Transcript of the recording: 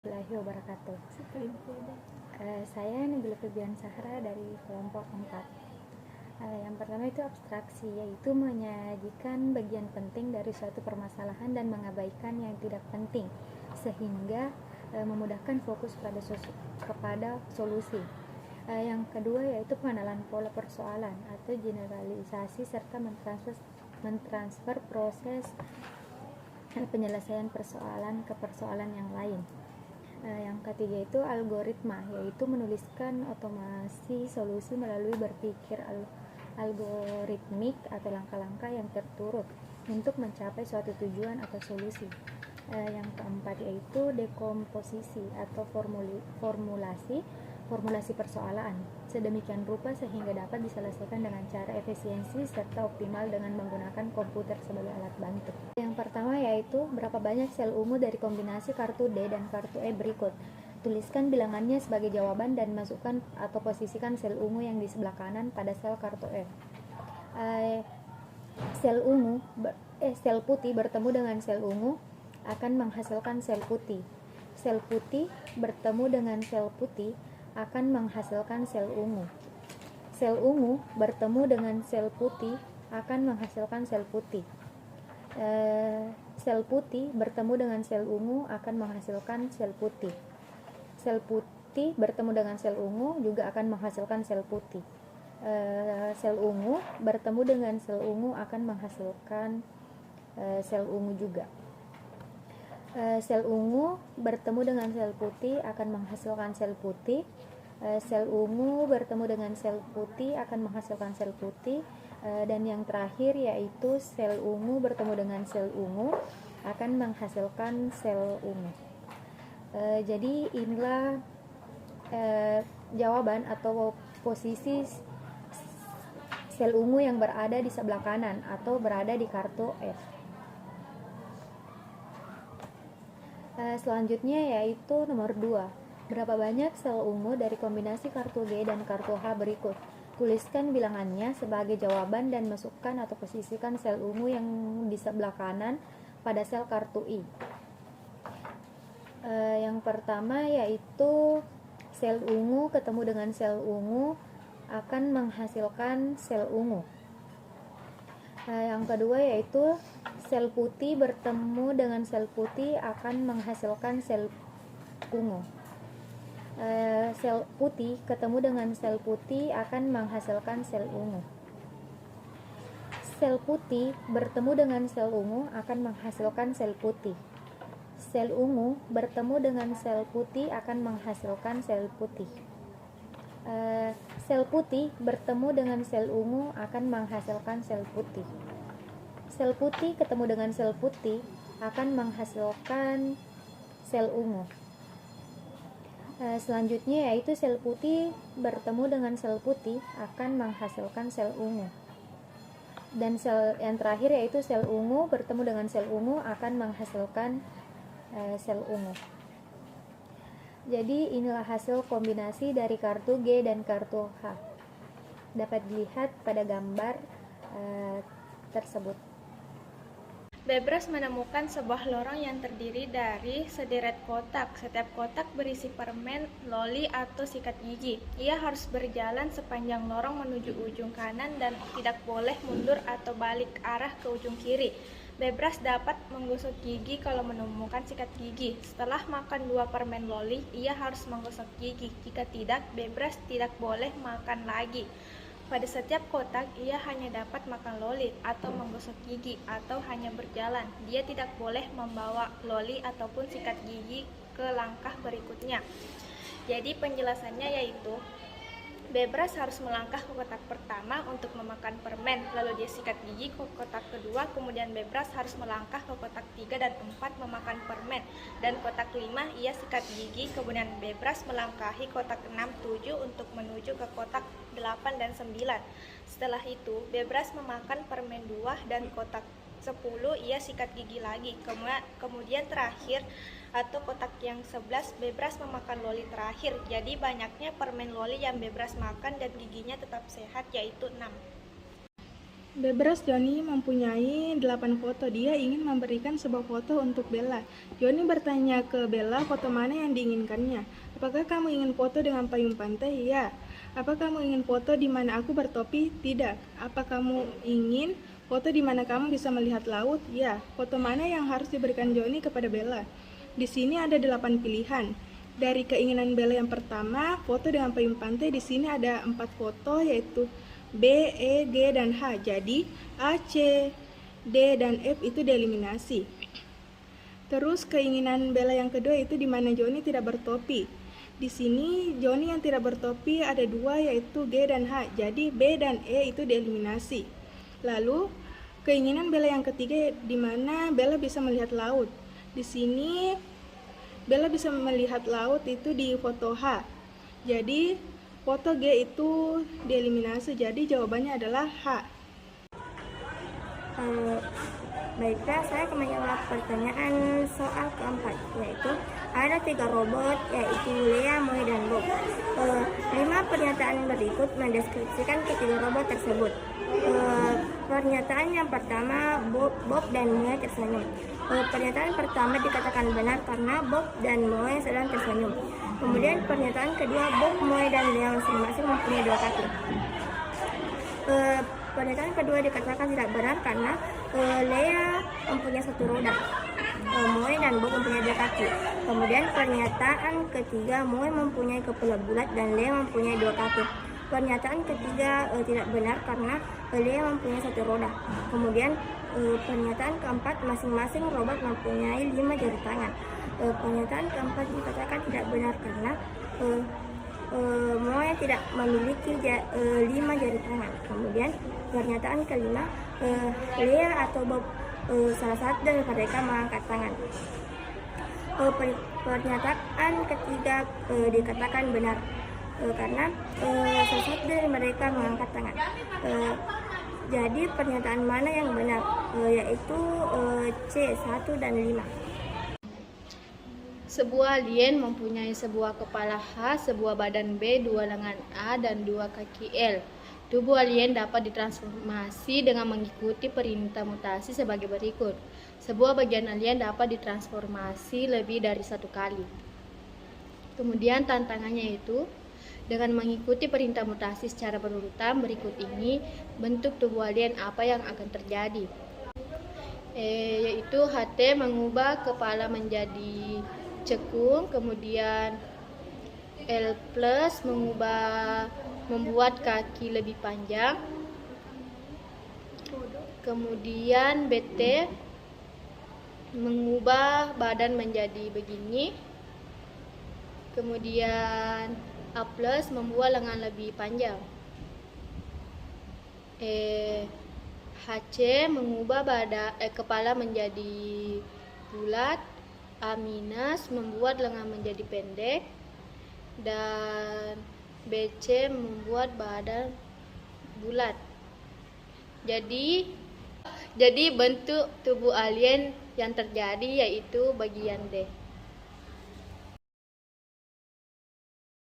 Warahmatullahi wabarakatuh. Saya Nabila Febian Sahra dari kelompok 4. Yang pertama itu abstraksi, yaitu menyajikan bagian penting dari suatu permasalahan dan mengabaikan yang tidak penting, sehingga memudahkan fokus kepada solusi. Yang kedua yaitu pengenalan pola persoalan atau generalisasi serta mentransfer proses penyelesaian persoalan ke persoalan yang lain. Yang ketiga itu algoritma, yaitu menuliskan otomasi solusi melalui berpikir algoritmik atau langkah-langkah yang terturut untuk mencapai suatu tujuan atau solusi. Yang keempat yaitu dekomposisi atau formulasi persoalan sedemikian rupa sehingga dapat diselesaikan dengan cara efisiensi serta optimal dengan menggunakan komputer sebagai alat bantu. Yang pertama yaitu berapa banyak sel ungu dari kombinasi kartu D dan kartu E berikut. Tuliskan bilangannya sebagai jawaban dan masukkan atau posisikan sel ungu yang di sebelah kanan pada sel kartu E. Sel putih bertemu dengan sel ungu akan menghasilkan sel putih. Sel putih bertemu dengan sel putih akan menghasilkan sel ungu. Sel ungu bertemu dengan sel putih akan menghasilkan sel putih. Sel putih bertemu dengan sel ungu akan menghasilkan sel putih. Sel putih bertemu dengan sel ungu juga akan menghasilkan sel putih. Sel ungu bertemu dengan sel ungu akan menghasilkan sel ungu juga. Sel ungu bertemu dengan sel putih akan menghasilkan sel putih. Sel ungu bertemu dengan sel putih akan menghasilkan sel putih. Dan yang terakhir yaitu sel ungu bertemu dengan sel ungu akan menghasilkan sel ungu. Jadi inilah jawaban atau posisi sel ungu yang berada di sebelah kanan atau berada di kartu F. Selanjutnya yaitu nomor 2. Berapa banyak sel ungu dari kombinasi kartu G dan kartu H berikut. Tuliskan bilangannya sebagai jawaban dan masukkan atau posisikan sel ungu yang di sebelah kanan pada sel kartu I. Yang pertama yaitu sel ungu ketemu dengan sel ungu akan menghasilkan sel ungu. Yang kedua yaitu sel putih bertemu dengan sel putih akan menghasilkan sel ungu. Sel putih ketemu dengan sel putih akan menghasilkan sel ungu. Sel putih bertemu dengan sel ungu akan menghasilkan sel putih. Sel ungu bertemu dengan sel putih akan menghasilkan sel putih. Sel putih bertemu dengan sel ungu akan menghasilkan sel putih. Sel putih ketemu dengan sel putih akan menghasilkan sel ungu. Selanjutnya yaitu sel putih bertemu dengan sel putih akan menghasilkan sel ungu. Dan sel yang terakhir yaitu sel ungu bertemu dengan sel ungu akan menghasilkan sel ungu. Jadi inilah hasil kombinasi dari kartu G dan kartu H. Dapat dilihat pada gambar tersebut. Bebras menemukan sebuah lorong yang terdiri dari sederet kotak. Setiap kotak berisi permen, loli, atau sikat gigi. Ia harus berjalan sepanjang lorong menuju ujung kanan dan tidak boleh mundur atau balik arah ke ujung kiri. Bebras dapat menggosok gigi kalau menemukan sikat gigi. Setelah makan 2 permen loli, ia harus menggosok gigi. Jika tidak, Bebras tidak boleh makan lagi. Pada setiap kotak, ia hanya dapat makan loli atau menggosok gigi atau hanya berjalan. Dia tidak boleh membawa loli ataupun sikat gigi ke langkah berikutnya. Jadi penjelasannya yaitu Bebras harus melangkah ke kotak pertama untuk memakan permen, lalu dia sikat gigi ke kotak kedua, kemudian Bebras harus melangkah ke kotak 3 dan 4 memakan permen, dan kotak 5 ia sikat gigi, kemudian Bebras melangkahi kotak 6, 7 untuk menuju ke kotak 8 dan 9. Setelah itu, Bebras memakan permen 2 dan kotak 10 ia sikat gigi lagi. Kemudian terakhir atau kotak yang 11 Bebras memakan loli terakhir. Jadi banyaknya permen loli yang Bebras makan dan giginya tetap sehat yaitu 6. Bebras Joni mempunyai 8 foto. Dia ingin memberikan sebuah foto untuk Bella. Joni bertanya ke Bella foto mana yang diinginkannya. Apakah kamu ingin foto dengan payung pantai? Ya. Apa kamu ingin foto di mana aku bertopi? Tidak. Apa kamu ingin foto di mana kamu bisa melihat laut? Ya. Foto mana yang harus diberikan Joni kepada Bella? Di sini ada 8 pilihan. Dari keinginan Bella yang pertama, foto dengan payung pantai, di sini ada 4 foto, yaitu B, E, G, dan H. Jadi A, C, D, dan F itu dieliminasi. Terus keinginan Bella yang kedua itu di mana Joni tidak bertopi. Di sini Joni yang tidak bertopi ada 2, yaitu G dan H. Jadi B dan E itu dieliminasi. Lalu keinginan Bella yang ketiga di mana Bella bisa melihat laut. Di sini Bella bisa melihat laut itu di foto H. Jadi foto G itu dieliminasi, jadi jawabannya adalah H. Baiklah, saya akan menjawab pertanyaan soal keempat, yaitu ada 3 robot, yaitu Lea, Moe, dan Bob. 5 pernyataan berikut mendeskripsikan ketiga robot tersebut. Pernyataan yang pertama, Bob dan Moe tersenyum. Pernyataan pertama dikatakan benar karena Bob dan Moe sedang tersenyum. Kemudian pernyataan kedua, Bob, Moe, dan Lea masing-masing mempunyai 2 kaki. Pernyataan kedua dikatakan tidak benar karena Lea mempunyai 1 roda, Moe dan Bob mempunyai 2 kaki. Kemudian pernyataan ketiga, Moe mempunyai kepala bulat dan Lea mempunyai 2 kaki. Pernyataan ketiga tidak benar karena Lea mempunyai 1 roda. Kemudian pernyataan keempat, masing-masing robot mempunyai 5 jari tangan. Pernyataan keempat dikatakan tidak benar karena Moe tidak memiliki 5 jari tangan. Kemudian pernyataan kelima, Lea atau Bob salah satu dari mereka mengangkat tangan. Pernyataan ketiga dikatakan benar karena salah satu dari mereka mengangkat tangan. Jadi pernyataan mana yang benar? Yaitu C, 1 dan 5. Sebuah alien mempunyai sebuah kepala H, sebuah badan B, 2 lengan A, dan 2 kaki L. Tubuh alien dapat ditransformasi dengan mengikuti perintah mutasi sebagai berikut. Sebuah bagian alien dapat ditransformasi lebih dari 1 kali. Kemudian tantangannya itu, dengan mengikuti perintah mutasi secara berurutan berikut ini, bentuk tubuh alien apa yang akan terjadi? Yaitu HT mengubah kepala menjadi cekung, kemudian L plus membuat kaki lebih panjang, kemudian BT mengubah badan menjadi begini, kemudian A plus membuat lengan lebih panjang, HC mengubah kepala menjadi bulat, A minus membuat lengan menjadi pendek, dan BC membuat badan bulat. Jadi bentuk tubuh alien yang terjadi yaitu bagian D.